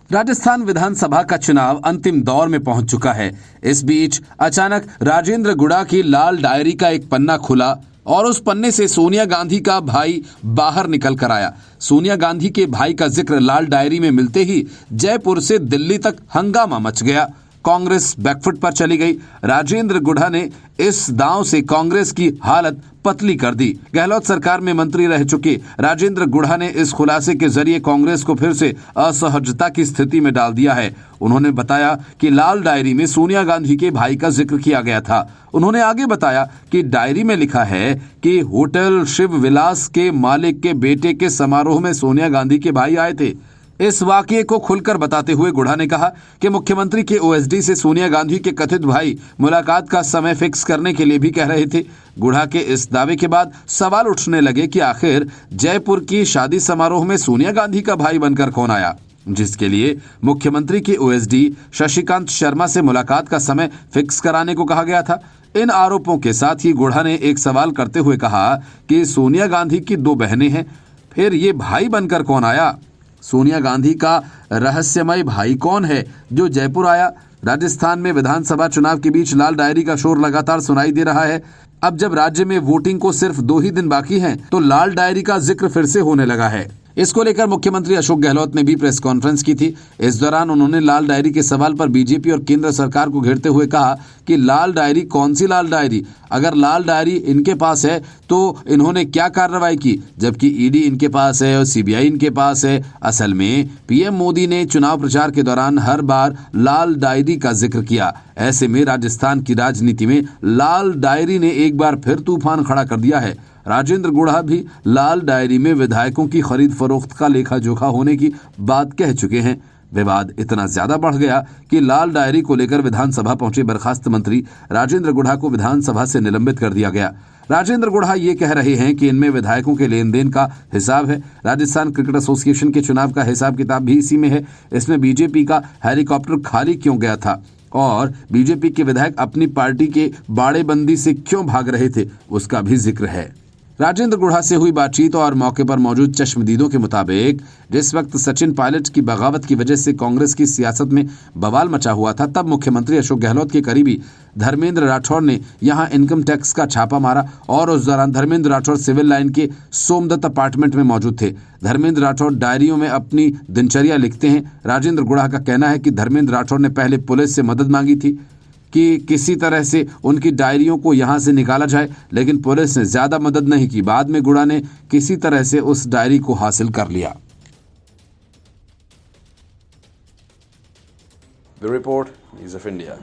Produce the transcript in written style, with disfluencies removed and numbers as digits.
राजस्थान विधानसभा का चुनाव अंतिम दौर में पहुंच चुका है। इस बीच अचानक राजेंद्र गुड़ा की लाल डायरी का एक पन्ना खुला और उस पन्ने से सोनिया गांधी का भाई बाहर निकल कर आया। सोनिया गांधी के भाई का जिक्र लाल डायरी में मिलते ही जयपुर से दिल्ली तक हंगामा मच गया। कांग्रेस बैकफुट पर चली गई। राजेंद्र गुड़ा ने इस दांव से कांग्रेस की हालत पतली कर दी। गहलोत सरकार में मंत्री रह चुके राजेंद्र गुड़ा ने इस खुलासे के जरिए कांग्रेस को फिर से असहजता की स्थिति में डाल दिया है। उन्होंने बताया कि लाल डायरी में सोनिया गांधी के भाई का जिक्र किया गया था। उन्होंने आगे बताया कि डायरी में लिखा है कि होटल शिव विलास के मालिक के बेटे के समारोह में सोनिया गांधी के भाई आए थे। इस वाकये को खुलकर बताते हुए गुड़ा ने कहा कि मुख्यमंत्री के ओएसडी से सोनिया गांधी के कथित भाई मुलाकात का समय फिक्स करने के लिए भी कह रहे थे। गुड़ा के इस दावे के बाद सवाल उठने लगे कि आखिर जयपुर की शादी समारोह में सोनिया गांधी का भाई बनकर कौन आया, जिसके लिए मुख्यमंत्री के ओएसडी शशिकांत शर्मा से मुलाकात का समय फिक्स कराने को कहा गया था। इन आरोपों के साथ ही गुड़ा ने एक सवाल करते हुए कहा कि सोनिया गांधी की 2 बहनें हैं, फिर ये भाई बनकर कौन आया? सोनिया गांधी का रहस्यमय भाई कौन है जो जयपुर आया? राजस्थान में विधानसभा चुनाव के बीच लाल डायरी का शोर लगातार सुनाई दे रहा है। अब जब राज्य में वोटिंग को सिर्फ 2 ही दिन बाकी हैं, तो लाल डायरी का जिक्र फिर से होने लगा है। इसको लेकर मुख्यमंत्री अशोक गहलोत ने भी प्रेस कॉन्फ्रेंस की थी। इस दौरान उन्होंने लाल डायरी के सवाल पर बीजेपी और केंद्र सरकार को घेरते हुए कहा कि लाल डायरी कौन सी लाल डायरी? अगर लाल डायरी इनके पास है तो इन्होंने क्या कार्रवाई की, जबकि ईडी इनके पास है और सीबीआई इनके पास है। असल में पीएम मोदी ने चुनाव प्रचार के दौरान हर बार लाल डायरी का जिक्र किया। ऐसे में राजस्थान की राजनीति में लाल डायरी ने एक बार फिर तूफान खड़ा कर दिया है। राजेंद्र गुड़ा भी लाल डायरी में विधायकों की खरीद फरोख्त का लेखा जोखा होने की बात कह चुके हैं। विवाद इतना ज्यादा बढ़ गया कि लाल डायरी को लेकर विधानसभा पहुंचे बर्खास्त मंत्री राजेंद्र गुड़ा को विधानसभा से निलंबित कर दिया गया। राजेंद्र गुड़ा ये कह रहे हैं कि इनमें विधायकों के लेन देन का हिसाब है। राजस्थान क्रिकेट एसोसिएशन के चुनाव का हिसाब किताब भी इसी में है। इसमें बीजेपी का हेलीकॉप्टर खाली क्यों गया था और बीजेपी के विधायक अपनी पार्टी के बाड़ेबंदी से क्यों भाग रहे थे, उसका भी जिक्र है। राजेंद्र गुड़ा से हुई बातचीत और मौके पर मौजूद चश्मदीदों के मुताबिक जिस वक्त सचिन पायलट की बगावत की वजह से कांग्रेस की सियासत में बवाल मचा हुआ था, तब मुख्यमंत्री अशोक गहलोत के करीबी धर्मेंद्र राठौड़ ने यहां इनकम टैक्स का छापा मारा और उस दौरान धर्मेंद्र राठौड़ सिविल लाइन के सोमदत्त अपार्टमेंट में मौजूद थे। धर्मेंद्र राठौड़ डायरियों में अपनी दिनचर्या लिखते हैं। राजेंद्र गुड़ा का कहना है कि धर्मेंद्र राठौड़ ने पहले पुलिस से मदद मांगी थी कि किसी तरह से उनकी डायरियों को यहां से निकाला जाए, लेकिन पुलिस ने ज्यादा मदद नहीं की। बाद में गुड़ा ने किसी तरह से उस डायरी को हासिल कर लिया। The report is of India.